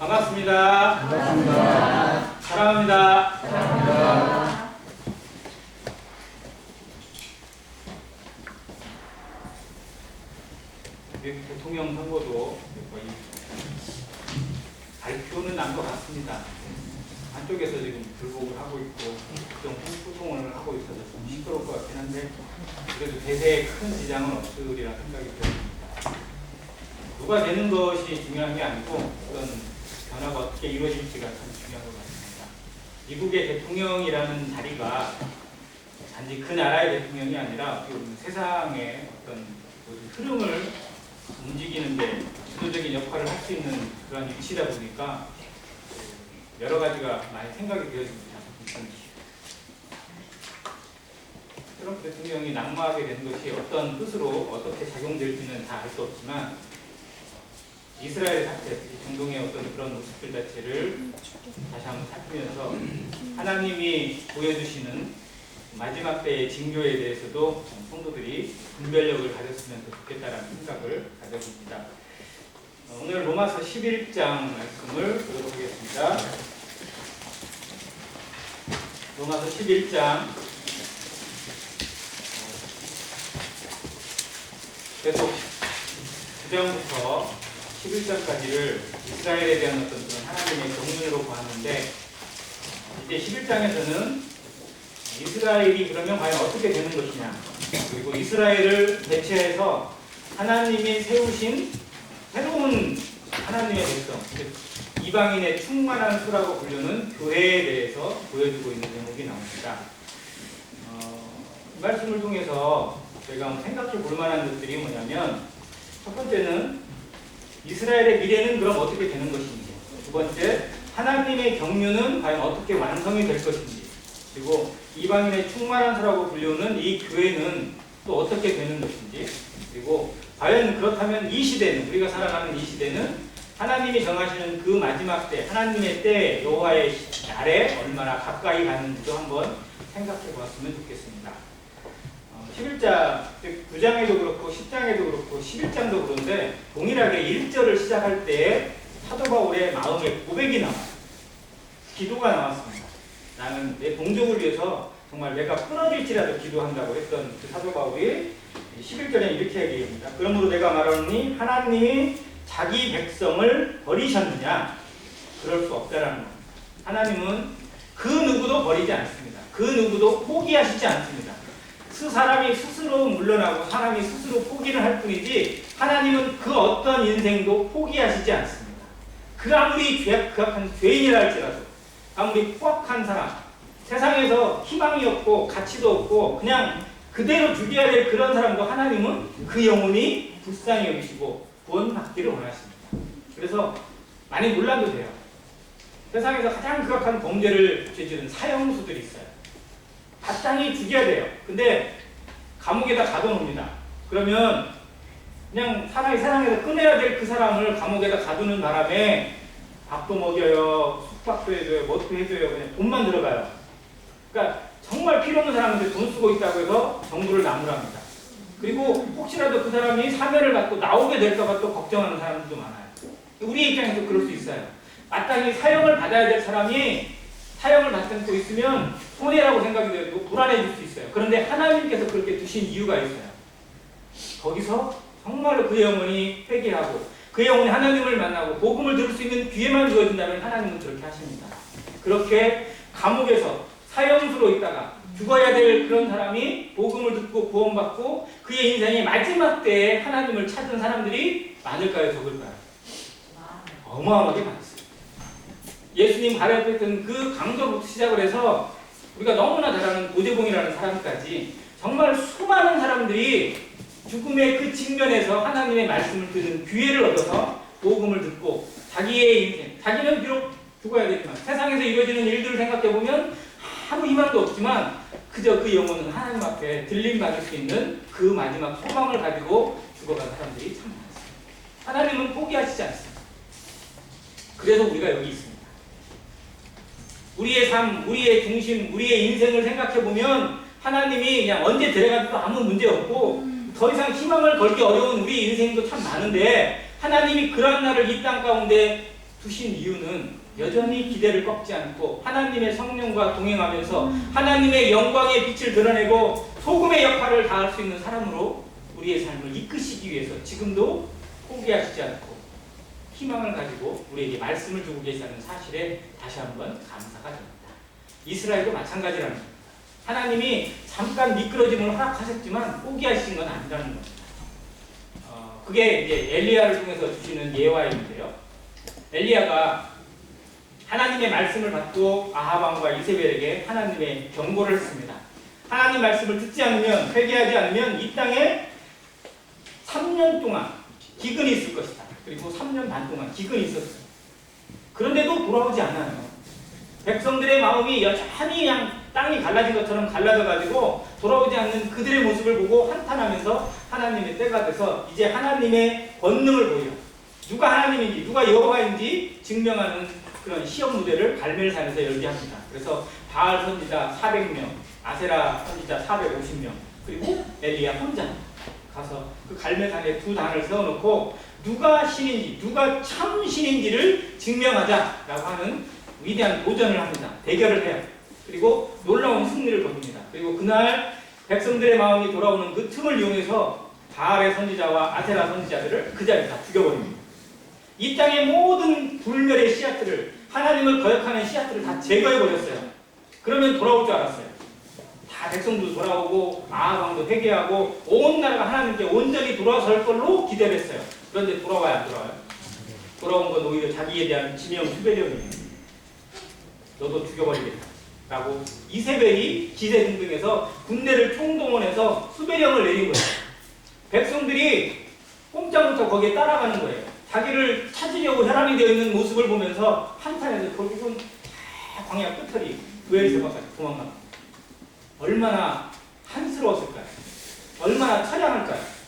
반갑습니다. 반갑습니다. 사랑합니다. 사랑합니다. 미국 대통령 선거도 거의 발표는 난 것 같습니다. 한쪽에서 지금 불복을 하고 있고 좀 후송을 하고 있어서 좀 시끄러울 것 같긴 한데 그래도 대세에 큰 지장은 없으리라 생각이 듭니다. 누가 되는 것이 중요한 게 아니고 어떤 변화가 어떻게 이루어질지가 참 중요한 것 같습니다. 미국의 대통령이라는 자리가 단지 그 나라의 대통령이 아니라 어떻게 보면 세상의 어떤 흐름을 움직이는데 주도적인 역할을 할 수 있는 그런 위치다 보니까 여러 가지가 많이 생각이 되어집니다. 트럼프 대통령이 낙마하게 된 것이 어떤 뜻으로 어떻게 작용될지는 다 알 수 없지만 이스라엘 사태, 중동의 어떤 그런 모습들 자체를 다시 한번 살피면서 하나님이 보여주시는 마지막 때의 징조에 대해서도 성도들이 분별력을 가졌으면 더 좋겠다는 생각을 가져봅니다. 오늘 로마서 11장 말씀을 보도록 하겠습니다. 로마서 11장 계속 9장부터 11장까지를 이스라엘에 대한 어떤 그런 하나님의 경륜으로 보았는데 이제 11장에서는 이스라엘이 그러면 과연 어떻게 되는 것이냐, 그리고 이스라엘을 대체해서 하나님이 세우신 새로운 하나님의 백성, 이방인의 충만한 수라고 부르는 교회에 대해서 보여주고 있는 제목이 나옵니다. 이 말씀을 통해서 저희가 생각해 볼 만한 것들이 뭐냐면, 첫 번째는 이스라엘의 미래는 그럼 어떻게 되는 것인지, 두 번째 하나님의 경륜은 과연 어떻게 완성이 될 것인지, 그리고 이방인의 충만한 수라고 불리우는 이 교회는 또 어떻게 되는 것인지, 그리고 과연 그렇다면 이 시대는, 우리가 살아가는 이 시대는 하나님이 정하시는 그 마지막 때, 하나님의 때, 여호와의 날에 얼마나 가까이 가는지도 한번 생각해 보았으면 좋겠습니다. 11장, 즉 9장에도 그렇고 10장에도 그렇고 11장도 그런데 동일하게 1절을 시작할 때 사도 바울의 마음의 고백이 나와요. 기도가 나왔습니다. 나는 내 동족을 위해서 정말 내가 끊어질지라도 기도한다고 했던 그 사도 바울이 11절에 이렇게 얘기합니다. 그러므로 내가 말하노니 하나님이 자기 백성을 버리셨느냐? 그럴 수 없다라는 겁니다. 하나님은 그 누구도 버리지 않습니다. 그 누구도 포기하시지 않습니다. 사람이 스스로 물러나고 사람이 스스로 포기를 할 뿐이지 하나님은 그 어떤 인생도 포기하시지 않습니다. 그 아무리 괴악한 죄인이라 할지라도, 아무리 포악한 사람, 세상에서 희망이 없고 가치도 없고 그냥 그대로 죽여야 될 그런 사람도 하나님은 그 영혼이 불쌍히 여기시고 구원받기를 원하십니다. 그래서 많이 놀라도 돼요. 세상에서 가장 극악한 범죄를 저지른 사형수들이 있어요. 마땅히 죽여야 돼요. 근데 감옥에다 가둬놓습니다. 그러면 그냥 사람이 세상에서 끊어야 될 그 사람을 감옥에다 가두는 바람에 밥도 먹여요, 숙박도 해줘요, 뭣도 해줘요. 그냥 돈만 들어가요. 그러니까 정말 필요 없는 사람한테 돈 쓰고 있다고 해서 정부를 나무랍니다. 그리고 혹시라도 그 사람이 사면을 받고 나오게 될까봐 또 걱정하는 사람들도 많아요. 우리 입장에서 그럴 수 있어요. 마땅히 사형을 받아야 될 사람이 사형을 받고 있으면 손해라고 생각이 되고 불안해질 수 있어요. 그런데 하나님께서 그렇게 두신 이유가 있어요. 거기서 정말로 그 영혼이 회개하고 그 영혼이 하나님을 만나고 복음을 들을 수 있는 기회만 주어진다면 하나님은 그렇게 하십니다. 그렇게 감옥에서 사형수로 있다가 죽어야 될 그런 사람이 복음을 듣고 구원받고 그의 인생의 마지막 때에 하나님을 찾은 사람들이 많을까요, 적을까요? 어마어마하게 많습니다. 예수님 발표했던 그 강도부터 시작을 해서 우리가 너무나 잘 아는 고재봉이라는 사람까지 정말 수많은 사람들이 죽음의 그 직면에서 하나님의 말씀을 듣는 기회를 얻어서 복음을 듣고 자기의 인생, 자기는 비록 죽어야 되지만 세상에서 이루어지는 일들을 생각해보면 아무 희망도 없지만 그저 그 영혼은 하나님 앞에 들림받을 수 있는 그 마지막 소망을 가지고 죽어간 사람들이 참 많습니다. 하나님은 포기하시지 않습니다. 그래서 우리가 여기 있습니다. 우리의 삶, 우리의 중심, 우리의 인생을 생각해보면 하나님이 그냥 언제 데려가도 아무 문제 없고 더 이상 희망을 걸기 어려운 우리 인생도 참 많은데 하나님이 그런 날을 이 땅 가운데 두신 이유는 여전히 기대를 꺾지 않고 하나님의 성령과 동행하면서 하나님의 영광의 빛을 드러내고 소금의 역할을 다할 수 있는 사람으로 우리의 삶을 이끄시기 위해서 지금도 포기하시지 않고 희망을 가지고 우리에게 말씀을 주고 계시다는 사실에 다시 한번 감사가 됩니다. 이스라엘도 마찬가지라는 겁니다. 하나님이 잠깐 미끄러짐을 허락하셨지만 포기하신 건 아니라는 겁니다. 그게 이제 엘리야를 통해서 주시는 예화인데요. 엘리야가 하나님의 말씀을 받고 아합 왕과 이세벨에게 하나님의 경고를 했습니다. 하나님 말씀을 듣지 않으면, 회개하지 않으면 이 땅에 3년 동안 기근이 있을 것이다. 그리고 3년 반 동안 기근이 있었어요. 그런데도 돌아오지 않아요. 백성들의 마음이 여전히 그냥 땅이 갈라진 것처럼 갈라져가지고 돌아오지 않는 그들의 모습을 보고 한탄하면서 하나님의 때가 돼서 이제 하나님의 권능을 보여 누가 하나님인지 누가 여호와인지 증명하는 그런 시험 무대를 갈멜산에서 열게 합니다. 그래서 바알 선지자 400명, 아세라 선지자 450명, 그리고 엘리야 혼자 가서 그 갈멜산에 두 단을 세워놓고 누가 신인지 누가 참 신인지를 증명하자라고 하는 위대한 도전을 합니다. 대결을 해요. 그리고 놀라운 승리를 거둡니다. 그리고 그날 백성들의 마음이 돌아오는 그 틈을 이용해서 바알의 선지자와 아세라 선지자들을 그 자리에 다 죽여버립니다. 이 땅의 모든 불멸의 씨앗들을, 하나님을 거역하는 씨앗들을 다 제거해버렸어요. 그러면 돌아올 줄 알았어요. 다 백성도 돌아오고 아합 왕도 회개하고 온 나라가 하나님께 온전히 돌아설 걸로 기대를 했어요. 그런데 돌아와요, 안 돌아와요? 돌아온 건 오히려 자기에 대한 지명 수배령이에요. 너도 죽여버리겠다 라고 이세벨이 기세등등해서 군대를 총동원해서 수배령을 내린 거예요. 백성들이 꼼짝부터 거기에 따라가는 거예요. 자기를 찾으려고 혈안이 되어 있는 모습을 보면서 한탄해서 결국은 광야 끝털이 부엘세바까지 도망갑니다. 얼마나 한스러웠을까요? 얼마나 처량할까요?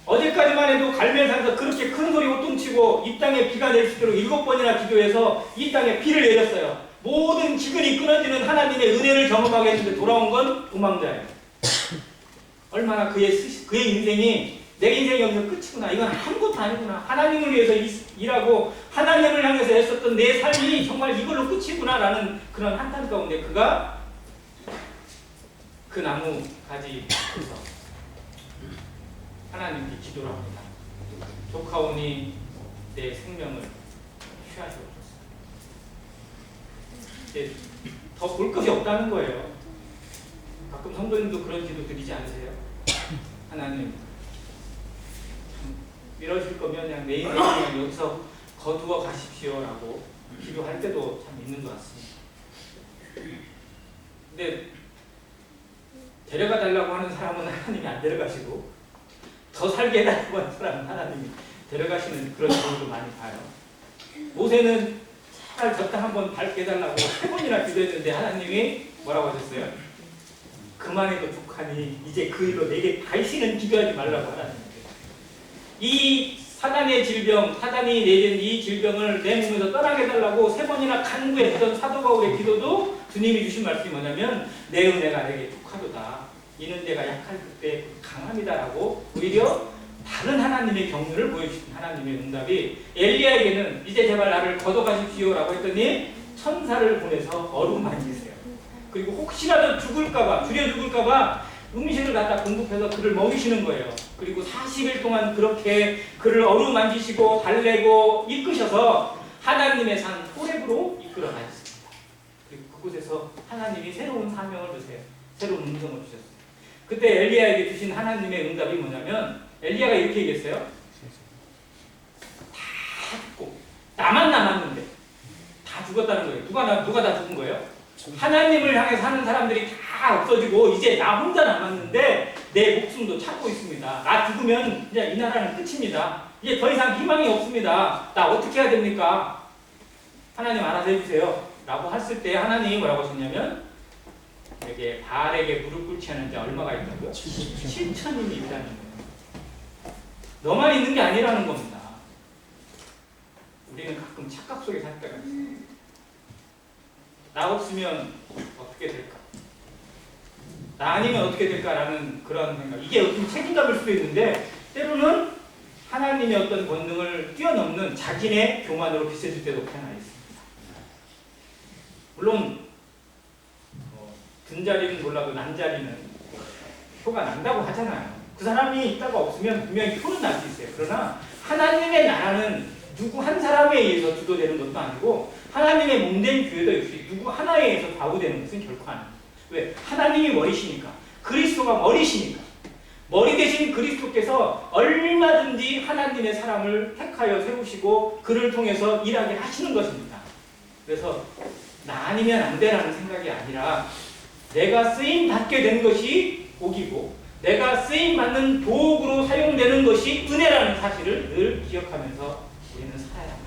어제까지만 해도 갈멜산에서 그렇게 큰 소리 호통치고 이 땅에 비가 낼 수 있도록 7번이나 기도해서 이 땅에 비를 내렸어요. 모든 기근이 끊어지는 하나님의 은혜를 경험하게 했는데 돌아온 건 도망자예요. 얼마나 그의 인생이 내 인생이 여기서 끝이구나. 이건 아무것도 아니구나. 하나님을 위해서 일하고 하나님을 향해서 했었던 내 삶이 정말 이걸로 끝이구나 라는 그런 한탄 가운데 그가 그 나무 가지 앞에서 하나님께 기도를 합니다. 조카오니 내 생명을 취하시옵소서. 이제 더 볼 것이 없다는 거예요. 가끔 성도님도 그런 기도 드리지 않으세요? 하나님 이러실 거면 그냥 내 인생을 그냥 여기서 거두어 가십시오라고 기도할 때도 참 있는 것 같습니다. 근데 데려가 달라고 하는 사람은 하나님이 안 데려가시고 더 살게 해달라고 하는 사람은 하나님이 데려가시는 그런 경우도 많이 봐요. 모세는 차라리 저 땅 한번 밟게 해달라고 3번이나 기도했는데 하나님이 뭐라고 하셨어요? 그만해도 족하니 이제 그 일로 내게 다시는 기도하지 말라고 하라는 이 사단의 질병, 사단이 내린 이 질병을 내 몸에서 떠나게 해달라고 3번이나 간구했던 사도 바울의 기도도 주님이 주신 말씀이 뭐냐면 내 은혜가 내게 족하도다. 이는 내가 약할 때 강함이다라고 오히려 다른 하나님의 경륜을 보여주신 하나님의 응답이 엘리야에게는 이제 제발 나를 걷어가십시오라고 했더니 천사를 보내서 어루만지세요. 그리고 혹시라도 죽을까봐, 줄여 죽을까봐 음식을 갖다 공급해서 그를 먹이시는 거예요. 그리고 40일 동안 그렇게 그를 어루만지시고 달래고 이끄셔서 하나님의 산 호렙으로 이끌어 가셨습니다. 그리고 그곳에서 하나님이 새로운 사명을 주세요. 새로운 음성을 주셨어요. 그때 엘리야에게 주신 하나님의 응답이 뭐냐면 엘리야가 이렇게 얘기했어요. 다 죽고 나만 남았는데 다 죽었다는 거예요. 누가 다 죽은 거예요? 하나님을 향해 사는 사람들이 다 없어지고 이제 나 혼자 남았는데 내 목숨도 찾고 있습니다. 나 죽으면 이제 이 나라는 끝입니다. 이제 더 이상 희망이 없습니다. 나 어떻게 해야 됩니까? 하나님 알아서 해주세요. 라고 했을 때 하나님이 뭐라고 하셨냐면 내게 바알에게 무릎 꿇지 않은 자 얼마가 있다고요? 7천인이 있다는 거예요. 너만 있는 게 아니라는 겁니다. 우리는 가끔 착각 속에 살 때가 있어요. 나 없으면 어떻게 될까? 나 아니면 어떻게 될까라는 그런 생각. 이게 어떤 책임감일 수도 있는데 때로는 하나님의 어떤 권능을 뛰어넘는 자기네 교만으로 비춰질 때도 없지 않아 있습니다. 물론 든자리는 몰라도 난자리는 표가 난다고 하잖아요. 그 사람이 있다가 없으면 분명히 표는 날 수 있어요. 그러나 하나님의 나라는 누구 한 사람에 의해서 주도되는 것도 아니고 하나님의 몸된 교회도 역시 누구 하나에 의해서 좌우되는 것은 결코 아닙니다. 왜? 하나님이 머리시니까. 그리스도가 머리시니까. 머리 대신 그리스도께서 얼마든지 하나님의 사람을 택하여 세우시고 그를 통해서 일하게 하시는 것입니다. 그래서 나 아니면 안 되라는 생각이 아니라 내가 쓰임받게 된 것이 복이고 내가 쓰임받는 도구로 사용되는 것이 은혜라는 사실을 늘 기억하면서 우리는 살아야 합니다.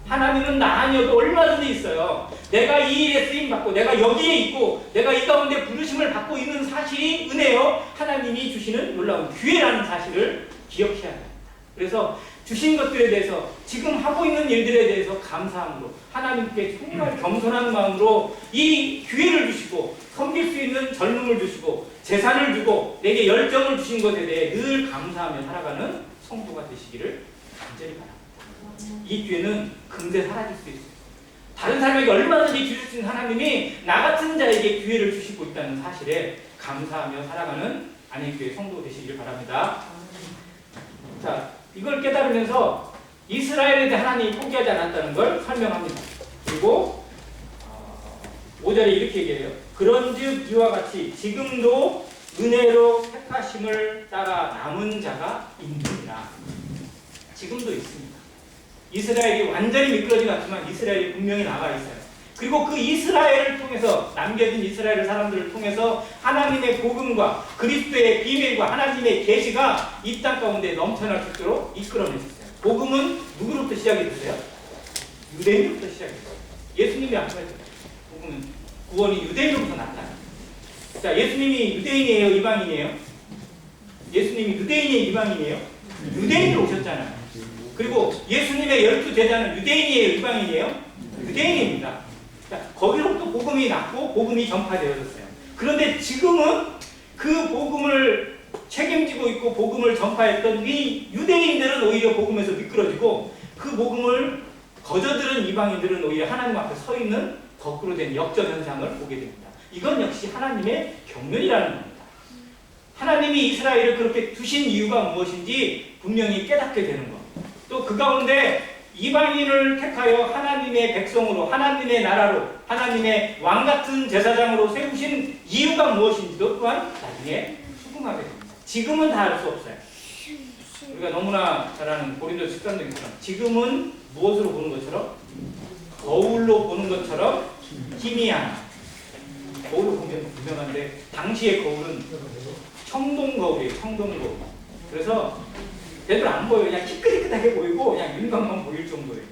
하나님은 나 아니어도 얼마든지 있어요. 내가 이 일에 쓰임받고 내가 여기에 있고 내가 이 가운데 부르심을 받고 있는 사실이 은혜요. 하나님이 주시는 놀라운 기회라는 사실을 기억해야 합니다. 그래서 주신 것들에 대해서 지금 하고 있는 일들에 대해서 감사함으로 하나님께 정말 겸손한 마음으로 이 기회를 주시고 섬길 수 있는 젊음을 주시고 재산을 주고 내게 열정을 주신 것에 대해 늘 감사하며 살아가는 성도가 되시기를 간절히 바랍니다. 이 기회는 금세 사라질 수 있어요. 다른 사람에게 얼마든지 주실 수 있는 하나님이 나 같은 자에게 기회를 주시고 있다는 사실에 감사하며 살아가는 안양교회 성도 되시기를 바랍니다. 자, 이걸 깨달으면서 이스라엘에 대해 하나님이 포기하지 않았다는 걸 설명합니다. 그리고 5절에 이렇게 얘기해요. 그런즉 이와 같이 지금도 은혜로 택하심을 따라 남은 자가 있느니라. 지금도 있습니다. 이스라엘이 완전히 미끄러지지 않지만 이스라엘이 분명히 나가 있어요. 그리고 그 이스라엘을 통해서 남겨진 이스라엘 사람들을 통해서 하나님의 복음과 그리스도의 비밀과 하나님의 계시가 이 땅 가운데 넘쳐날 수 있도록 이끌어내셨어요. 복음은 누구로부터 시작이 됐어요? 유대인으로부터 시작했어요. 예수님이 안 그랬어요. 복음은 구원이 유대인으로부터 나타나요. 자, 예수님이 유대인이에요? 이방인이에요? 예수님이 유대인이에요? 이방인이에요? 유대인으로 오셨잖아요. 그리고 예수님의 12제자는 유대인이에요? 이방인이에요? 유대인입니다. 자, 거기로부터 복음이 났고 복음이 전파되어졌어요. 그런데 지금은 그 복음을 책임지고 있고 복음을 전파했던 이 유대인들은 오히려 복음에서 미끄러지고 그 복음을 거저들은 이방인들은 오히려 하나님 앞에 서 있는 거꾸로 된 역전 현상을 보게 됩니다. 이건 역시 하나님의 경륜이라는 겁니다. 하나님이 이스라엘을 그렇게 두신 이유가 무엇인지 분명히 깨닫게 되는 것. 또 그 가운데 이방인을 택하여 하나님의 백성으로 하나님의 나라로 하나님의 왕같은 제사장으로 세우신 이유가 무엇인지도 또한 나중에 수긍하게 됩니다. 지금은 다 알 수 없어요. 우리가 너무나 잘 아는 고린도 13장처럼 지금은 무엇으로 보는 것처럼? 거울로 보는 것처럼 희미한 거울로 보면 유명한데 당시의 거울은 청동 거울이에요. 청동 거울. 그래서 제대로 안 보여요. 그냥 희끗희끗하게 보이고 그냥 윤곽만 보일 정도예요.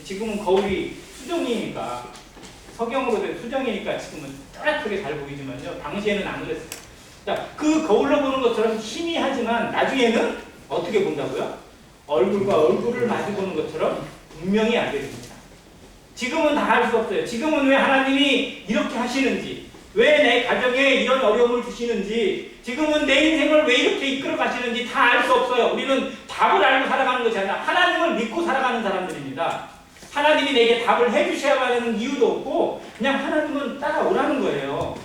지금은 거울이 수정이니까 석영으로 된 수정이니까 지금은 또렷하게 잘 보이지만요. 당시에는 안 그랬어요. 자, 그 거울로 보는 것처럼 희미하지만 나중에는 어떻게 본다고요? 얼굴과 얼굴을 마주 보는 것처럼 분명히 알게 됩니다. 지금은 다 알 수 없어요. 지금은 왜 하나님이 이렇게 하시는지 왜 내 가정에 이런 어려움을 주시는지 지금은 내 인생을 왜 이렇게 이끌어 가시는지 다 알 수 없어요. 우리는 답을 알고 살아가는 것이 아니라 하나님을 믿고 살아가는 사람들입니다. 하나님이 내게 답을 해주셔야 하는 이유도 없고 그냥 하나님은 따라오라는 거예요.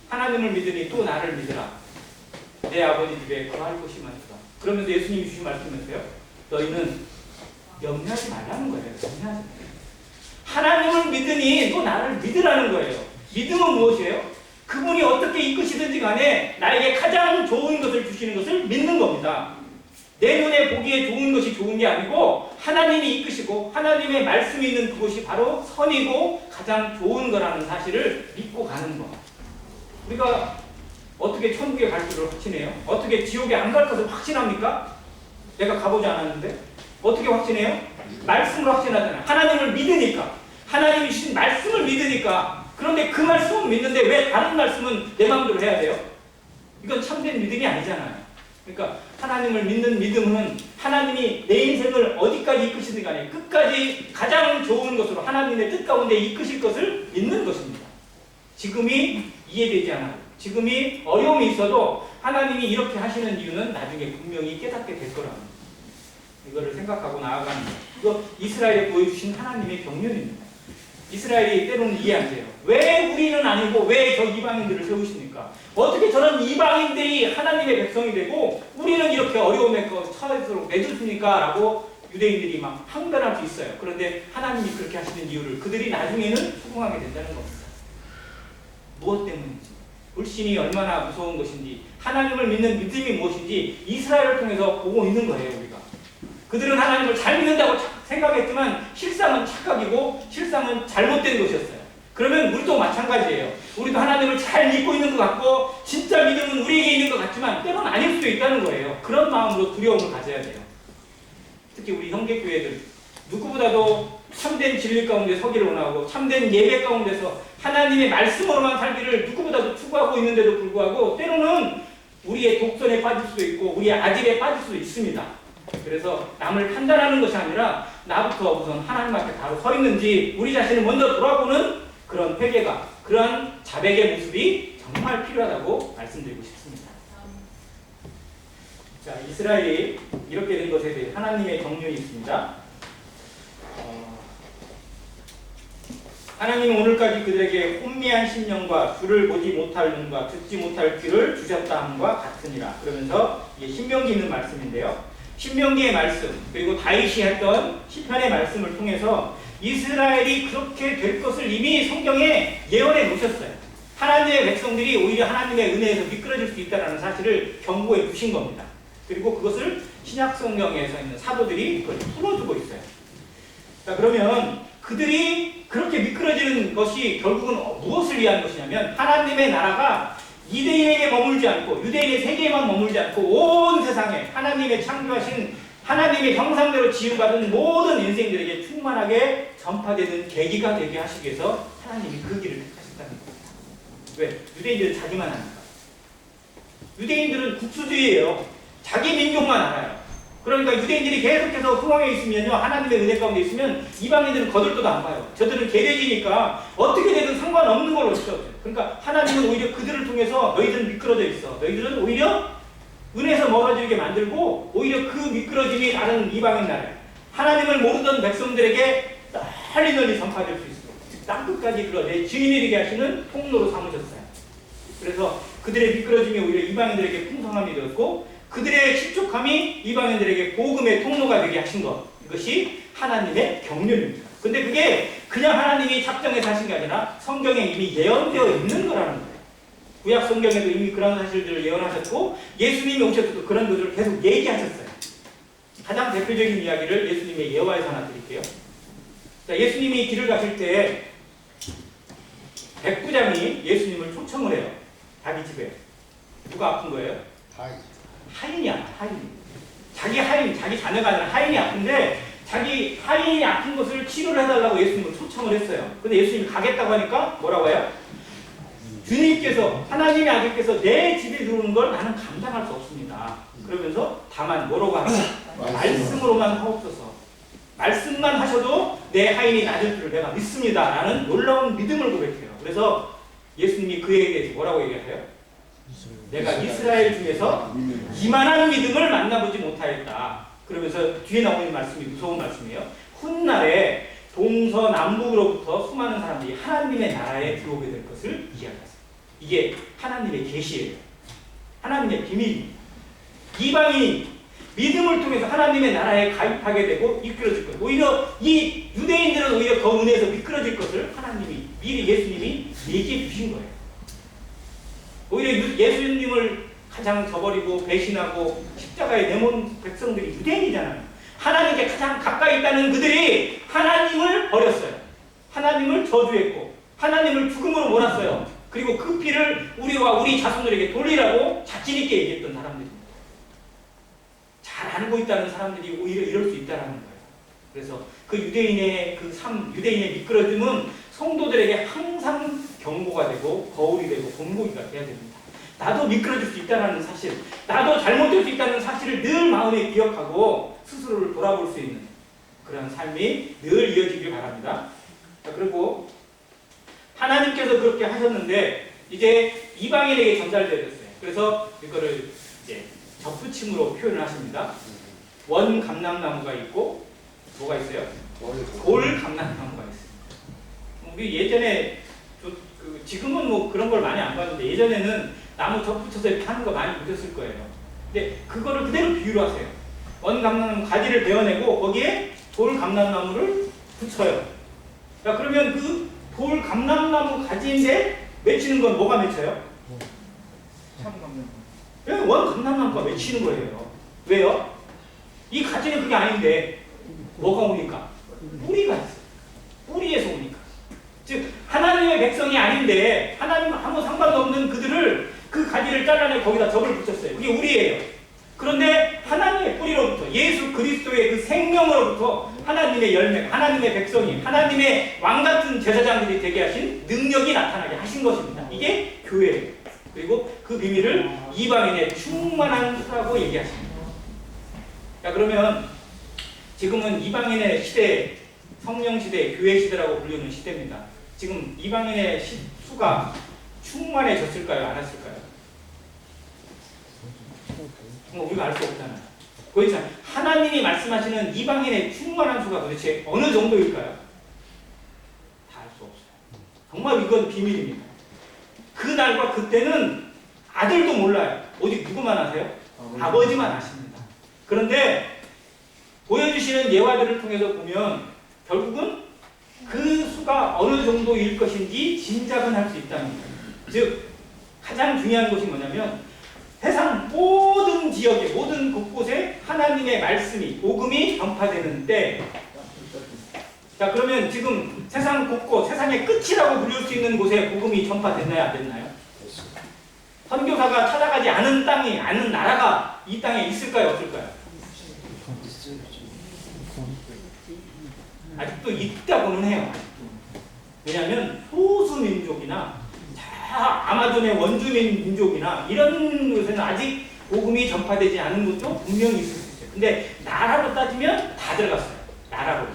하나님을 믿으니 또 나를 믿으라. 내 아버지 집에 거할 곳이 많다. 그러면서 예수님이 주신 말씀이었어요. 너희는 염려하지 말라는 거예요. 염려하지 말라는 거예요. 하나님을 믿으니 또 나를 믿으라는 거예요. 믿음은 무엇이에요? 그분이 어떻게 이끄시든지 간에 나에게 가장 좋은 것을 주시는 것을 믿는 겁니다. 내 눈에 보기에 좋은 것이 좋은 게 아니고 하나님이 이끄시고 하나님의 말씀이 있는 그것이 바로 선이고 가장 좋은 거라는 사실을 믿고 가는 거. 우리가 어떻게 천국에 갈 것을 확신해요? 어떻게 지옥에 안 갈 것을 확신합니까? 내가 가보지 않았는데 어떻게 확신해요? 말씀으로 확신하잖아요. 하나님을 믿으니까 하나님이 주신 말씀을 믿으니까. 그런데 그 말씀은 믿는데 왜 다른 말씀은 내 마음대로 해야 돼요? 이건 참된 믿음이 아니잖아요. 그러니까 하나님을 믿는 믿음은 하나님이 내 인생을 어디까지 이끄시든 간에 끝까지 가장 좋은 것으로 하나님의 뜻 가운데 이끄실 것을 믿는 것입니다. 지금이 이해되지 않아요. 지금이 어려움이 있어도 하나님이 이렇게 하시는 이유는 나중에 분명히 깨닫게 될 거라는 거예요. 이거를 생각하고 나아가는 거예요. 이거 이스라엘에 보여주신 하나님의 경륜입니다. 이스라엘이 때로는 이해 안 돼요. 왜 우리는 아니고 왜 저 이방인들을 세우십니까? 어떻게 저런 이방인들이 하나님의 백성이 되고 우리는 이렇게 어려움에 처할수록 내줬습니까? 라고 유대인들이 막 항변할 수 있어요. 그런데 하나님이 그렇게 하시는 이유를 그들이 나중에는 수긍하게 된다는 겁니다. 무엇 때문인지, 불신이 얼마나 무서운 것인지, 하나님을 믿는 믿음이 무엇인지 이스라엘을 통해서 보고 있는 거예요. 우리가 그들은 하나님을 잘 믿는다고 생각했지만 실상은 착각이고 실상은 잘못된 것이었어요. 그러면 우리도 마찬가지예요. 우리도 하나님을 잘 믿고 있는 것 같고 진짜 믿음은 우리에게 있는 것 같지만 때로는 아닐 수도 있다는 거예요. 그런 마음으로 두려움을 가져야 돼요. 특히 우리 형제교회들 누구보다도 참된 진리 가운데 서기를 원하고 참된 예배 가운데서 하나님의 말씀으로만 살기를 누구보다도 추구하고 있는데도 불구하고 때로는 우리의 독선에 빠질 수도 있고 우리의 아질에 빠질 수도 있습니다. 그래서 남을 판단하는 것이 아니라 나부터 우선 하나님 앞에 바로 서 있는지 우리 자신을 먼저 돌아보는 그런 회개가, 그러한 자백의 모습이 정말 필요하다고 말씀드리고 싶습니다. 자, 이스라엘이 이렇게 된 것에 대해 하나님의 경륜이 있습니다. 하나님은 오늘까지 그들에게 혼미한 심령과 주를 보지 못할 눈과 듣지 못할 귀를 주셨다 함과 같으니라. 그러면서 이게 신명기 있는 말씀인데요. 신명기의 말씀 그리고 다윗이 했던 시편의 말씀을 통해서 이스라엘이 그렇게 될 것을 이미 성경에 예언해 놓으셨어요. 하나님의 백성들이 오히려 하나님의 은혜에서 미끄러질 수 있다는 사실을 경고해 주신 겁니다. 그리고 그것을 신약 성경에서 있는 사도들이 그걸 풀어주고 있어요. 자, 그러면 그들이 그렇게 미끄러지는 것이 결국은 무엇을 위한 것이냐면 하나님의 나라가 이대인에게 머물지 않고 유대인의 세계에만 머물지 않고 온 세상에 하나님의 창조하신 하나님의 형상대로 지음받은 모든 인생들에게 충만하게 전파되는 계기가 되게 하시기 위해서 하나님이 그 길을 택하셨다는 겁니다. 왜? 유대인들은 자기만 아니까. 유대인들은 국수주의예요. 자기 민족만 알아요. 그러니까 유대인들이 계속해서 흥왕에 있으면요, 하나님의 은혜 가운데 있으면 이방인들은 거들떠도 안 봐요. 저들은 계략이니까 어떻게 되든 상관없는 걸로 치죠. 그러니까 하나님은 오히려 그들을 통해서 너희들은 미끄러져 있어. 너희들은 오히려 은혜에서 멀어지게 만들고 오히려 그 미끄러짐이 다른 이방인 나라에 하나님을 모르던 백성들에게 널리 널리 전파될 수 있도록 땅끝까지 그러내 증인이 되게 하시는 통로로 삼으셨어요. 그래서 그들의 미끄러짐이 오히려 이방인들에게 풍성함이 되었고 그들의 실족함이 이방인들에게 복음의 통로가 되게 하신 것, 이것이 하나님의 경륜입니다. 근데 그게 그냥 하나님이 작정해서 하신 게 아니라 성경에 이미 예언되어 있는 거라는 거예요. 구약 성경에도 이미 그런 사실들을 예언하셨고 예수님이 오셔서도 그런 것들을 계속 얘기하셨어요. 가장 대표적인 이야기를 예수님의 예화에서 하나 드릴게요. 자, 예수님이 길을 가실 때 백부장이 예수님을 초청을 해요. 자기 집에. 누가 아픈 거예요? 하인이야, 하인. 자기 하인, 자기 자녀가 아니라 하인이 아픈데 자기 하인이 아픈 것을 치료를 해달라고 예수님을 초청을 했어요. 근데 예수님이 가겠다고 하니까 뭐라고 해요? 주님께서, 하나님의 아들께서 내 집에 들어오는 걸 나는 감당할 수 없습니다. 그러면서 다만 뭐라고 하냐? 말씀으로만 하옵소서. 말씀만 하셔도 내 하인이 나을 줄을 내가 믿습니다. 라는 놀라운 믿음을 고백해요. 그래서 예수님이 그에 대해서 뭐라고 얘기하세요? 내가 이스라엘 중에서 이만한 믿음을 만나보지 못하였다. 그러면서 뒤에 나오는 말씀이 무서운 말씀이에요. 훗날에 동서남북으로부터 수많은 사람들이 하나님의 나라에 들어오게 될 것을 이야기하세요. 이게 하나님의 계시예요. 하나님의 비밀입니다. 이방인이 믿음을 통해서 하나님의 나라에 가입하게 되고 이끌어질 것. 오히려 이 유대인들은 오히려 더 은혜에서 미끄러질 것을 하나님이 미리 예수님이 얘기해 주신 거예요. 오히려 예수님을 가장 저버리고 배신하고 십자가에 내몬 백성들이 유대인이잖아요. 하나님께 가장 가까이 있다는 그들이 하나님을 버렸어요. 하나님을 저주했고 하나님을 죽음으로 몰았어요. 그리고 그 피를 우리와 우리 자손들에게 돌리라고 자신 있게 얘기했던 사람들입니다. 잘 알고 있다는 사람들이 오히려 이럴 수 있다는 거예요. 그래서 그 유대인의 유대인의 미끄러짐은 성도들에게 항상 경고가 되고 거울이 되고 본보기가 돼야 됩니다. 나도 미끄러질 수 있다는 사실, 나도 잘못될 수 있다는 사실을 늘 마음에 기억하고 스스로를 돌아볼 수 있는 그런 삶이 늘 이어지길 바랍니다. 자, 그리고 하나님께서 그렇게 하셨는데 이제 이방인에게 전달되었어요. 그래서 이거를 이제 접붙임으로 표현을 하십니다. 원 감람나무가 있고 뭐가 있어요? 돌 감람나무가 있어요. 우리 예전에 지금은 뭐 그런 걸 많이 안 봤는데 예전에는 나무 접붙여서 이렇게 하는 거 많이 보셨을 거예요. 근데 그거를 그대로 비유로 하세요. 원 감람나무 가지를 베어내고 거기에 돌 감람나무를 붙여요. 자, 그러면 그 돌 감람나무 가지인데 맺히는 건 뭐가 맺혀요? 원 감람나무가 맺히는 거예요. 왜요? 이 가지는 그게 아닌데 뭐가 오니까? 뿌리가 있어요. 뿌리에서 오니까. 즉 하나님의 백성이 아닌데 하나님 아무 상관도 없는 그들을 그 가지를 잘라내 거기다 접을 붙였어요. 그게 우리예요. 그런데 하나님의 뿌리로부터 예수 그리스도의 그 생명으로부터 하나님의 열매, 하나님의 백성이 하나님의 왕같은 제사장들이 되게 하신 능력이 나타나게 하신 것입니다. 이게 교회예요. 그리고 그 비밀을 이방인의 충만한 수라고 얘기하십니다. 자, 그러면 지금은 이방인의 시대, 성령 시대, 교회 시대라고 불리는 시대입니다. 지금 이방인의 수가 충만해졌을까요? 안 했을까요? 우리가 알 수 없잖아요. 그렇죠. 하나님이 말씀하시는 이방인의 충만한 수가 도대체 어느 정도일까요? 다 알 수 없어요. 정말 이건 비밀입니다. 그날과 그때는 아들도 몰라요. 오직 누구만 아세요? 아버지만 아십니다. 그런데 보여주시는 예화들을 통해서 보면 결국은 그 수가 어느 정도일 것인지 짐작은 할 수 있다는 거예요. 즉 가장 중요한 것이 뭐냐면 세상 모든 지역에 모든 곳곳에 하나님의 말씀이 복음이 전파되는 때, 자 그러면 지금 세상 곳곳 세상의 끝이라고 부를 수 있는 곳에 복음이 전파됐나요? 안 됐나요? 선교사가 찾아가지 않은 땅이 않은 나라가 이 땅에 있을까요? 없을까요? 아직도 있다고는 해요. 왜냐하면 소수민족이나 아마존의 원주민 민족이나 이런 곳에는 아직 복음이 전파되지 않은 곳도 분명히 있을 수 있어요. 근데 나라로 따지면 다 들어갔어요. 나라로.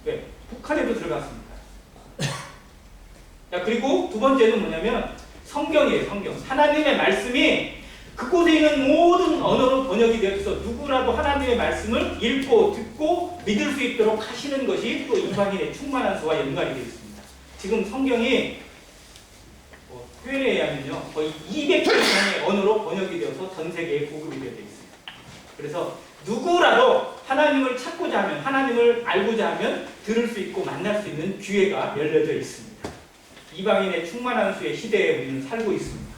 왜? 북한에도 들어갔습니다. 자, 그리고 두 번째는 뭐냐면 성경이에요. 성경. 하나님의 말씀이 그곳에 있는 모든 언어로 번역이 되어서 누구라도 하나님의 말씀을 읽고 듣고 믿을 수 있도록 하시는 것이 또 이방인의 충만한 수와 연관이 되어 있습니다. 지금 성경이 표현에 의하면요 거의 200개 이상의 언어로 번역이 되어서 전 세계에 보급이 되어 있습니다. 그래서 누구라도 하나님을 찾고자 하면 하나님을 알고자 하면 들을 수 있고 만날 수 있는 기회가 열려져 있습니다. 이방인의 충만한 수의 시대에 우리는 살고 있습니다.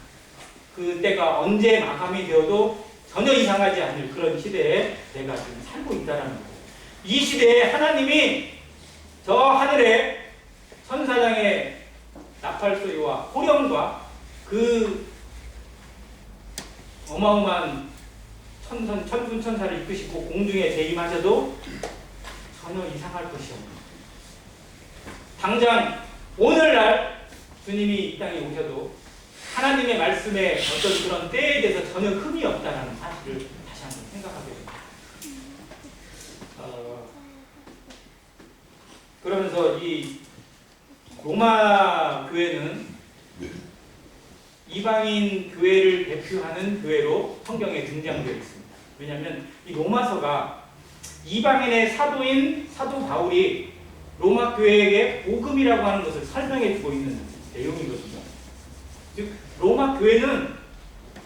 그 때가 언제 마감이 되어도 전혀 이상하지 않을 그런 시대에 내가 지금 살고 있다는 거예요. 이 시대에 하나님이 저 하늘에 천사장의 나팔소리와 호령과 그 어마어마한 천군천사를 이끄시고 공중에 재임하셔도 전혀 이상할 것이 없는 당장 오늘날 주님이 이 땅에 오셔도 하나님의 말씀에 어떤 그런 때에 대해서 전혀 흠이 없다는 사실을 다시 한번 생각하게 됩니다. 그러면서 이 로마 교회는 이방인 교회를 대표하는 교회로 성경에 등장되어 있습니다. 왜냐하면 이 로마서가 이방인의 사도인 사도 바울이 로마 교회에게 복음이라고 하는 것을 설명해 주고 있는 내용이거든요. 즉 로마 교회는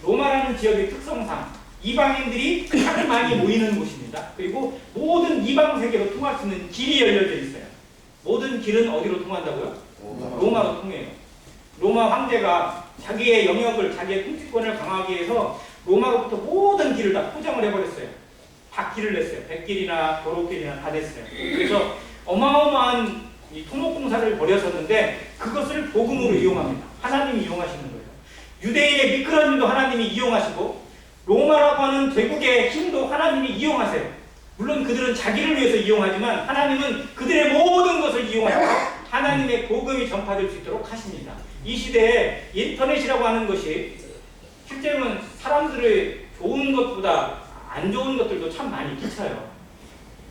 로마라는 지역의 특성상 이방인들이 가장 많이 모이는 곳입니다. 그리고 모든 이방 세계로 통할 수 있는 길이 열려져 있어요. 모든 길은 어디로 통한다고요? 로마로 통해요. 로마 황제가 자기의 영역을, 자기의 통치권을 강화하기 위해서 로마로부터 모든 길을 다 포장을 해버렸어요. 다 길을 냈어요. 백길이나 도로길이나 다 냈어요. 그래서 어마어마한 이 토목공사를 벌였었는데 그것을 복음으로 이용합니다. 하나님이 이용하시는 거예요. 유대인의 미끄러짐도 하나님이 이용하시고 로마라고 하는 제국의 힘도 하나님이 이용하세요. 물론 그들은 자기를 위해서 이용하지만 하나님은 그들의 모든 것을 이용하시고 하나님의 복음이 전파될 수 있도록 하십니다. 이 시대에 인터넷이라고 하는 것이 실제로는 사람들의 좋은 것보다 안 좋은 것들도 참 많이 끼쳐요.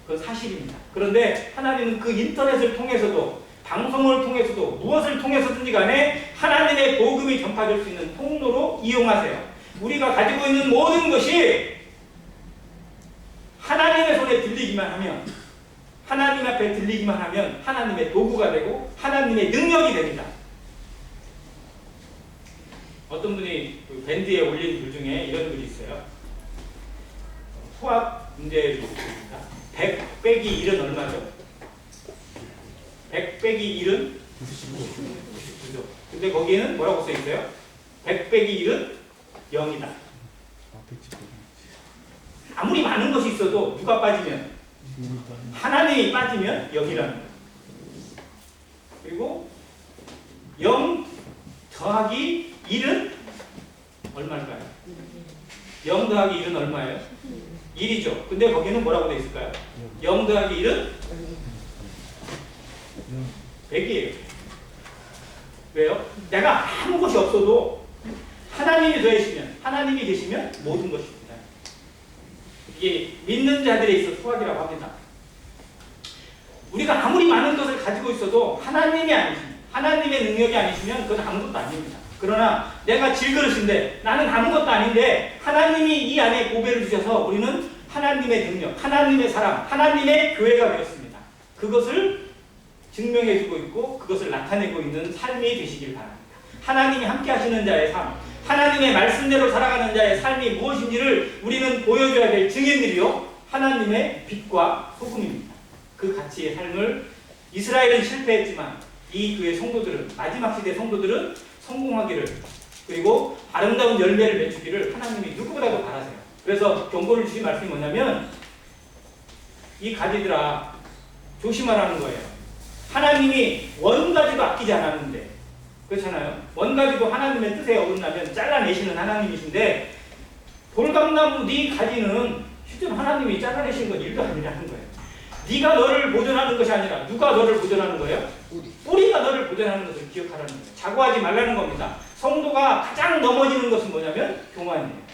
그건 사실입니다. 그런데 하나님은 그 인터넷을 통해서도 방송을 통해서도 무엇을 통해서든지 간에 하나님의 복음이 전파될 수 있는 통로로 이용하세요. 우리가 가지고 있는 모든 것이 하나님의 손에 들리기만 하면, 하나님 앞에 들리기만 하면 하나님의 도구가 되고 하나님의 능력이 됩니다. 어떤 분이 그 밴드에 올린 글 중에 이런 글이 있어요. 수학 문제를 줍니다. 100 빼기 1은 얼마죠? 100 빼기 1은 99죠. 근데 거기에는 뭐라고 써 있어요? 100 빼기 1은 0이다. 아무리 많은 것이 있어도 누가 빠지면? 하나님이 빠지면 0이라는 거예요. 그리고 0 더하기 1은 얼마일까요? 0 더하기 1은 얼마예요? 1이죠. 근데 거기는 뭐라고 되어 있을까요? 0 더하기 1은 100이에요. 왜요? 내가 아무 것이 없어도 하나님이 더해지면, 하나님이 계시면 모든 것입니다. 이게 믿는 자들에 있어 수학이라고 합니다. 우리가 아무리 많은 것을 가지고 있어도 하나님이 아니시면, 하나님의 능력이 아니시면 그건 아무것도 아닙니다. 그러나 내가 질그릇인데 나는 아무것도 아닌데 하나님이 이 안에 보배를 주셔서 우리는 하나님의 능력, 하나님의 사랑, 하나님의 교회가 되었습니다. 그것을 증명해주고 있고 그것을 나타내고 있는 삶이 되시길 바랍니다. 하나님이 함께 하시는 자의 삶, 하나님의 말씀대로 살아가는 자의 삶이 무엇인지를 우리는 보여줘야 될 증인들이요, 하나님의 빛과 소금입니다. 그 가치의 삶을 이스라엘은 실패했지만 이 교회 성도들은, 마지막 시대 성도들은 성공하기를, 그리고 아름다운 열매를 맺추기를 하나님이 누구보다도 바라세요. 그래서 경고를 주신 말씀이 뭐냐면, 이 가지들아 조심하라는 거예요. 하나님이 원가지도 아끼지 않았는데, 그렇잖아요. 원가지도 하나님의 뜻에 어긋나면 잘라내시는 하나님이신데, 돌감나무 네 가지는 실제로 하나님이 잘라내신 건 일도 아니라는 거예요. 네가 너를 보존하는 것이 아니라 누가 너를 보존하는 거예요? 뿌리가 너를 보존하는 것을 기억하라는 거예요. 자고하지 말라는 겁니다. 성도가 가장 넘어지는 것은 뭐냐면 교만이에요.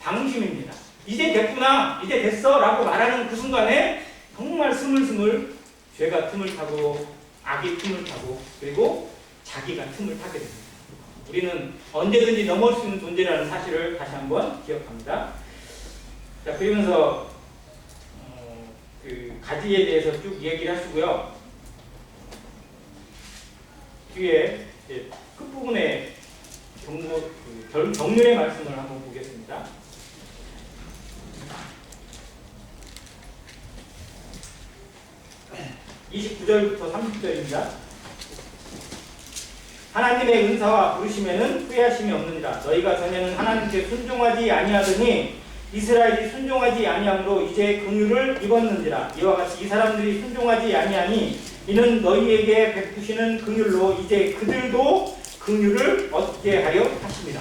방심입니다. 이제 됐구나, 이제 됐어 라고 말하는 그 순간에 정말 스물스물 죄가 틈을 타고 악이 틈을 타고 그리고 자기가 틈을 타게 됩니다. 우리는 언제든지 넘어올 수 있는 존재라는 사실을 다시 한번 기억합니다. 자, 그러면서 그 가지에 대해서 쭉 얘기를 하시고요. 뒤에 끝부분에 경륜의 말씀을 한번 보겠습니다. 29절부터 30절입니다. 하나님의 은사와 부르심에는 후회하심이 없느니라. 너희가 전에는 하나님께 순종하지 아니하더니 이스라엘이 순종하지 아니함으로 이제 긍휼을 입었는지라. 이와 같이 이 사람들이 순종하지 아니하니 이는 너희에게 베푸시는 긍휼로 이제 그들도 긍휼을 얻게 하려 하십니다.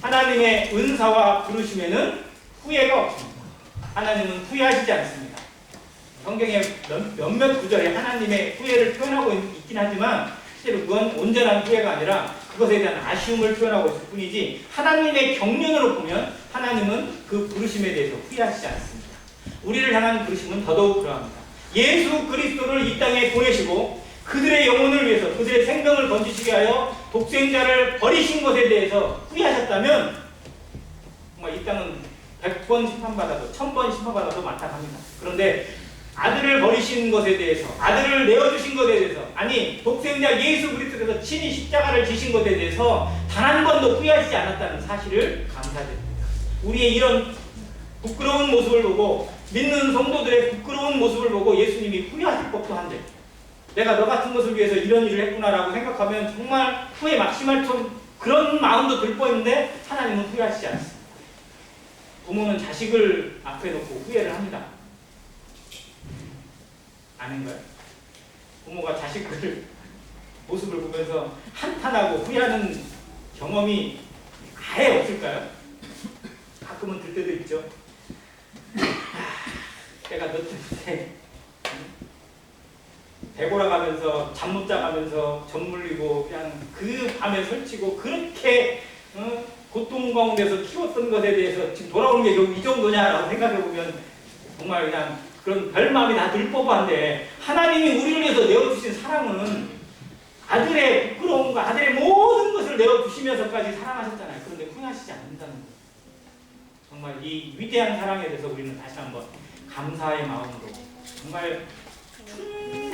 하나님의 은사와 부르심에는 후회가 없습니다. 하나님은 후회하시지 않습니다. 성경의 몇몇 구절에 하나님의 후회를 표현하고 있긴 하지만 실제로 그건 온전한 후회가 아니라 그것에 대한 아쉬움을 표현하고 있을 뿐이지, 하나님의 경륜으로 보면 하나님은 그 부르심에 대해서 후회하시지 않습니다. 우리를 향한 부르심은 더더욱 그러합니다. 예수 그리스도를 이 땅에 보내시고 그들의 영혼을 위해서 그들의 생명을 건지시게 하여 독생자를 버리신 것에 대해서 후회하셨다면 정말 이 땅은 100번 심판받아도 1000번 심판받아도 마땅합니다. 그런데 아들을 버리신 것에 대해서, 아들을 내어주신 것에 대해서, 아니 독생자 예수 그리스도께서 친히 십자가를 지신 것에 대해서 단 한 번도 후회하시지 않았다는 사실을 감사드립니다. 우리의 이런 부끄러운 모습을 보고, 믿는 성도들의 부끄러운 모습을 보고 예수님이 후회하실 법도 한데, 내가 너 같은 것을 위해서 이런 일을 했구나라고 생각하면 정말 후회 막심할 그런 마음도 들 뻔했는데 하나님은 후회하시지 않습니다. 부모는 자식을 앞에 놓고 후회를 합니다. 아닌가요? 부모가 자식들 모습을 보면서 한탄하고 후회하는 경험이 아예 없을까요? 가끔은 들 때도 있죠. 내가 너 때문에 배골아가면서 잠 못 자가면서 젖 물리고 그냥 그 밤에 설치고 그렇게 고통 가운데서 키웠던 것에 대해서 지금 돌아오는 게 이 정도냐라고 생각해보면 정말 그냥 그런 별 마음이 다 들 법한데, 하나님이 우리를 위해서 내어주신 사랑은 아들의 부끄러움과 아들의 모든 것을 내어주시면서까지 사랑하셨잖아요. 그런데 후회하시지 않는다는 거예요. 정말 이 위대한 사랑에 대해서 우리는 다시 한번 감사의 마음으로 정말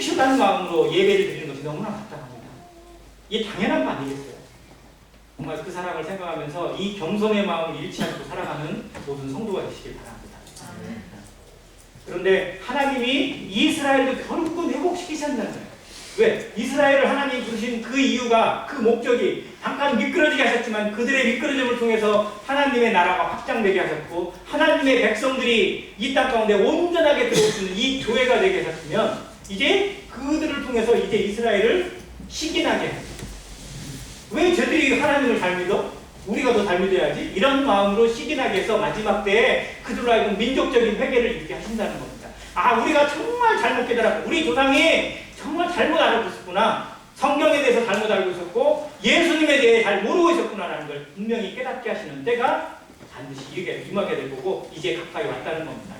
충실한 마음으로 예배를 드리는 것이 너무나 마땅합니다. 이게 당연한 거 아니겠어요? 정말 그 사랑을 생각하면서 이 겸손의 마음을 잃지 않고 살아가는 모든 성도가 되시길 바랍니다. 그런데 하나님이 이스라엘도 결국은 회복시키셨다는 거예요. 왜? 이스라엘을 하나님이 부르신 그 이유가, 그 목적이 잠깐 미끄러지게 하셨지만 그들의 미끄러짐을 통해서 하나님의 나라가 확장되게 하셨고 하나님의 백성들이 이 땅 가운데 온전하게 들어올 수 있는 이 교회가 되게 하셨으면 이제 그들을 통해서 이제 이스라엘을 시기나게 해요. 왜 저들이 하나님을 잘 믿어? 우리가 더 잘 믿어야지. 이런 마음으로 시기나게 해서 마지막 때에 그들로 하여금 민족적인 회개를 일으키게 하신다는 겁니다. 아, 우리가 정말 잘못 깨달았고 우리 조상이 정말 잘못 알고 있었구나. 성경에 대해서 잘못 알고 있었고 예수님에 대해 잘 모르고 있었구나라는 걸 분명히 깨닫게 하시는 때가 반드시 임하게 될 거고 이제 가까이 왔다는 겁니다.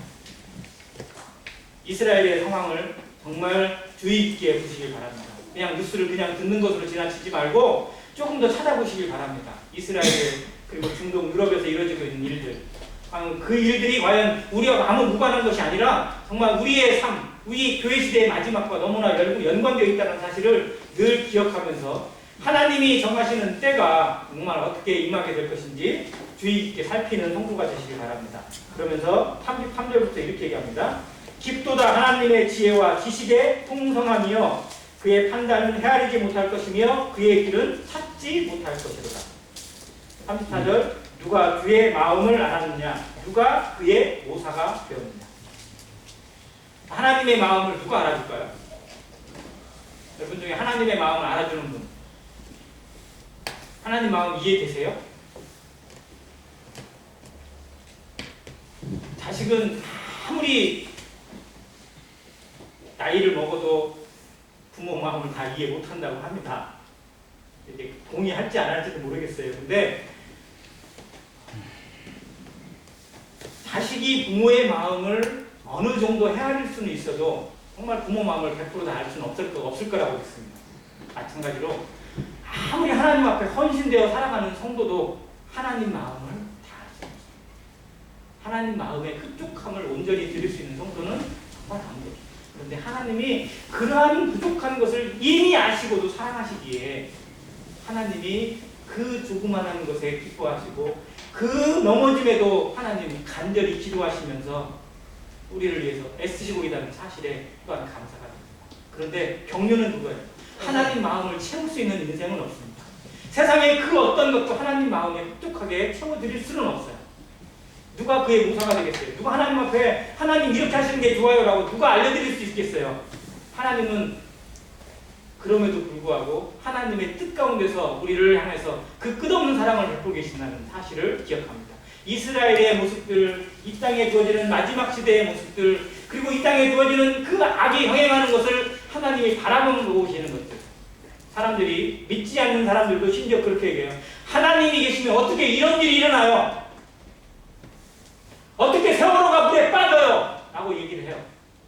이스라엘의 상황을 정말 주의 깊게 보시길 바랍니다. 그냥 뉴스를 그냥 듣는 것으로 지나치지 말고 조금 더 찾아보시길 바랍니다. 이스라엘 그리고 중동 유럽에서 이루어지고 있는 일들, 그 일들이 과연 우리와 아무 무관한 것이 아니라 정말 우리의 삶, 우리 교회 시대의 마지막과 너무나 연관되어 있다는 사실을 늘 기억하면서 하나님이 정하시는 때가 정말 어떻게 임하게 될 것인지 주의 깊게 살피는 성도가 되시길 바랍니다. 그러면서 33절부터 이렇게 얘기합니다. 깊도다 하나님의 지혜와 지식의 풍성함이여 그의 판단은 헤아리지 못할 것이며 그의 길은 찾지 못할 것이로다. 34절 누가 주의 마음을 알았느냐 누가 그의 모사가 되었느냐. 하나님의 마음을 누가 알아줄까요? 여러분 중에 하나님의 마음을 알아주는 분, 하나님 마음 이해되세요? 자식은 아무리 나이를 먹어도 부모 마음을 다 이해 못한다고 합니다. 이제 동의할지 안 할지도 모르겠어요. 근데 자식이 부모의 마음을 어느 정도 헤아릴 수는 있어도 정말 부모 마음을 100% 다 알 수는 없을 거라고 믿습니다. 마찬가지로 아무리 하나님 앞에 헌신되어 살아가는 성도도 하나님 마음을 다 알 수 없습니다. 하나님 마음의 흡족함을 온전히 드릴 수 있는 성도는 정말 아무도. 그런데 하나님이 그러한 부족한 것을 이미 아시고도 사랑하시기에 하나님이 그 조그만한 것에 기뻐하시고 그 넘어짐에도 하나님이 간절히 기도하시면서 우리를 위해서 애쓰시고 있다는 사실에 또한 감사가 됩니다. 그런데 격려는 누구예요? 하나님 마음을 채울 수 있는 인생은 없습니다. 세상에 그 어떤 것도 하나님 마음에 흡족하게 채워드릴 수는 없어요. 누가 그의 모사가 되겠어요? 누가 하나님 앞에 하나님 이렇게 하시는 게 좋아요 라고 누가 알려드릴 수 있겠어요? 하나님은 그럼에도 불구하고 하나님의 뜻 가운데서 우리를 향해서 그 끝없는 사랑을 베풀고 계신다는 사실을 기억합니다. 이스라엘의 모습들, 이 땅에 주어지는 마지막 시대의 모습들, 그리고 이 땅에 주어지는 그 악이 형행하는 것을 하나님이 바라보고 계시는 것들. 사람들이 믿지 않는 사람들도 심지어 그렇게 얘기해요. 하나님이 계시면 어떻게 이런 일이 일어나요? 어떻게 세월호가 물에 빠져요? 라고 얘기를 해요.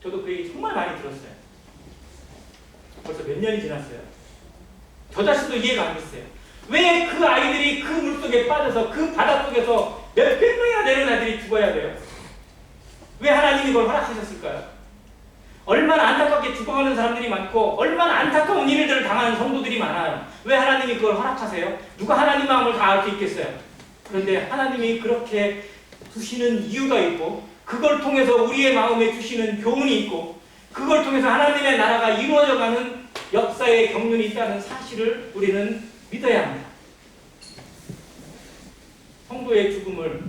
저도 그 얘기 정말 많이 들었어요. 벌써 몇 년이 지났어요. 저 자신도 이해가 안 됐어요. 왜 그 아이들이 그 물속에 빠져서 그 바닷속에서 몇백 명이나 되는 아이들이 죽어야 돼요? 왜 하나님이 그걸 허락하셨을까요? 얼마나 안타깝게 죽어가는 사람들이 많고 얼마나 안타까운 일들을 당하는 성도들이 많아요. 왜 하나님이 그걸 허락하세요? 누가 하나님 마음을 다 알 수 있겠어요? 그런데 하나님이 그렇게 두시는 이유가 있고 그걸 통해서 우리의 마음에 주시는 교훈이 있고 그걸 통해서 하나님의 나라가 이루어져가는 역사의 경륜이 있다는 사실을 우리는 믿어야 합니다. 성도의 죽음을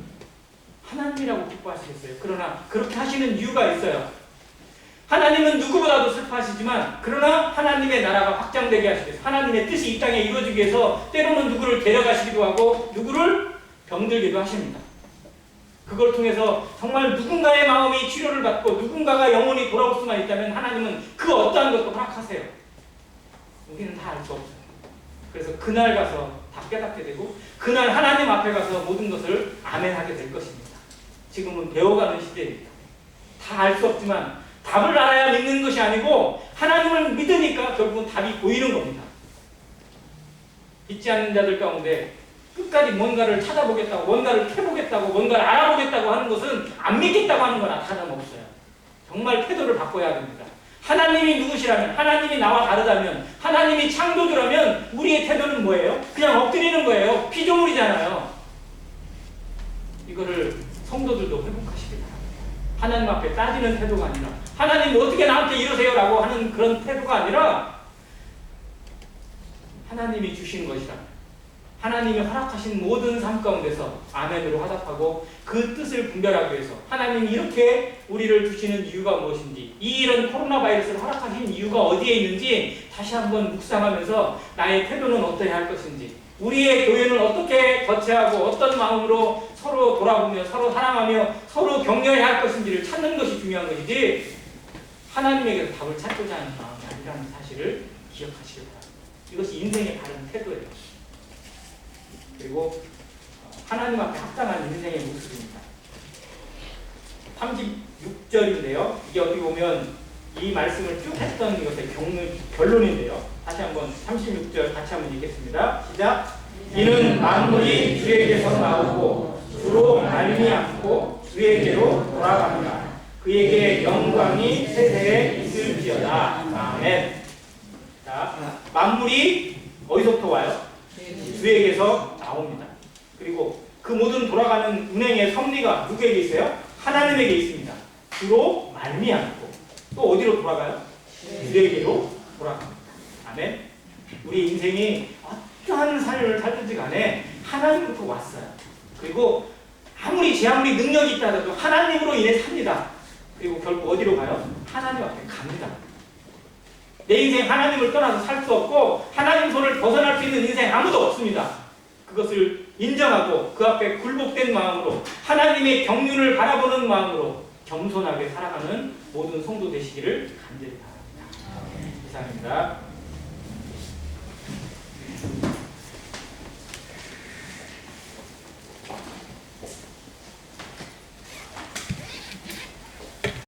하나님이라고 기뻐하시겠어요? 그러나 그렇게 하시는 이유가 있어요. 하나님은 누구보다도 슬퍼하시지만 그러나 하나님의 나라가 확장되게 하시기 위해서 하나님의 뜻이 이 땅에 이루어지기 위해서 때로는 누구를 데려가시기도 하고 누구를 병들기도 하십니다. 그걸 통해서 정말 누군가의 마음이 치료를 받고 누군가가 영원히 돌아올 수만 있다면 하나님은 그 어떠한 것도 허락하세요. 우리는 다 알 수 없어요. 그래서 그날 가서 다 깨닫게 되고 그날 하나님 앞에 가서 모든 것을 아멘하게 될 것입니다. 지금은 배워가는 시대입니다. 다 알 수 없지만 답을 알아야 믿는 것이 아니고 하나님을 믿으니까 결국은 답이 보이는 겁니다. 믿지 않는 자들 가운데 끝까지 뭔가를 찾아보겠다고, 뭔가를 캐보겠다고, 뭔가를 알아보겠다고 하는 것은 안 믿겠다고 하는 거나 다름없어요. 정말 태도를 바꿔야 됩니다. 하나님이 누구시라면, 하나님이 나와 다르다면, 하나님이 창조주라면 우리의 태도는 뭐예요? 그냥 엎드리는 거예요. 피조물이잖아요. 이거를 성도들도 회복하시기 바랍니다. 하나님 앞에 따지는 태도가 아니라, 하나님 어떻게 나한테 이러세요? 라고 하는 그런 태도가 아니라, 하나님이 주신 것이라면, 하나님이 허락하신 모든 삶 가운데서 아멘으로 화답하고 그 뜻을 분별하기 위해서 하나님이 이렇게 우리를 두시는 이유가 무엇인지, 이런 코로나 바이러스를 허락하신 이유가 어디에 있는지 다시 한번 묵상하면서 나의 태도는 어떠해야 할 것인지, 우리의 교회는 어떻게 거체하고 어떤 마음으로 서로 돌아보며 서로 사랑하며 서로 격려해야 할 것인지를 찾는 것이 중요한 것이지, 하나님에게서 답을 찾고자 하는 마음이 아니라는 사실을 기억하시기 바랍니다. 이것이 인생의 바른 태도예요. 그리고 하나님 앞에 합당한 인생의 모습입니다. 36절인데요. 이게 어떻게 보면 이 말씀을 쭉 했던 것의 결론인데요. 다시 한번 36절 같이 한번 읽겠습니다. 시작. 이는 만물이 주에게서 나오고 주로 말미암고 주에게로 돌아갑니다. 그에게 영광이 세세에 있을지어다. 아멘. 자, 만물이 어디서부터 와요? 주에게서 나옵니다. 그리고 그 모든 돌아가는 운행의 섭리가 누구에게 있어요? 하나님에게 있습니다. 주로 말미암고 또 어디로 돌아가요? 주에게로 돌아갑니다. 아멘. 우리 인생이 어떠한 삶을 살든지 간에 하나님부터 왔어요. 그리고 아무리 능력이 있다 해도 하나님으로 인해 삽니다. 그리고 결국 어디로 가요? 하나님 앞에 갑니다. 내 인생 하나님을 떠나서 살 수 없고 하나님 손을 벗어날 수 있는 인생 아무도 없습니다. 그것을 인정하고 그 앞에 굴복된 마음으로 하나님의 경륜을 바라보는 마음으로 겸손하게 살아가는 모든 성도 되시기를 간절히 바랍니다. 이상입니다.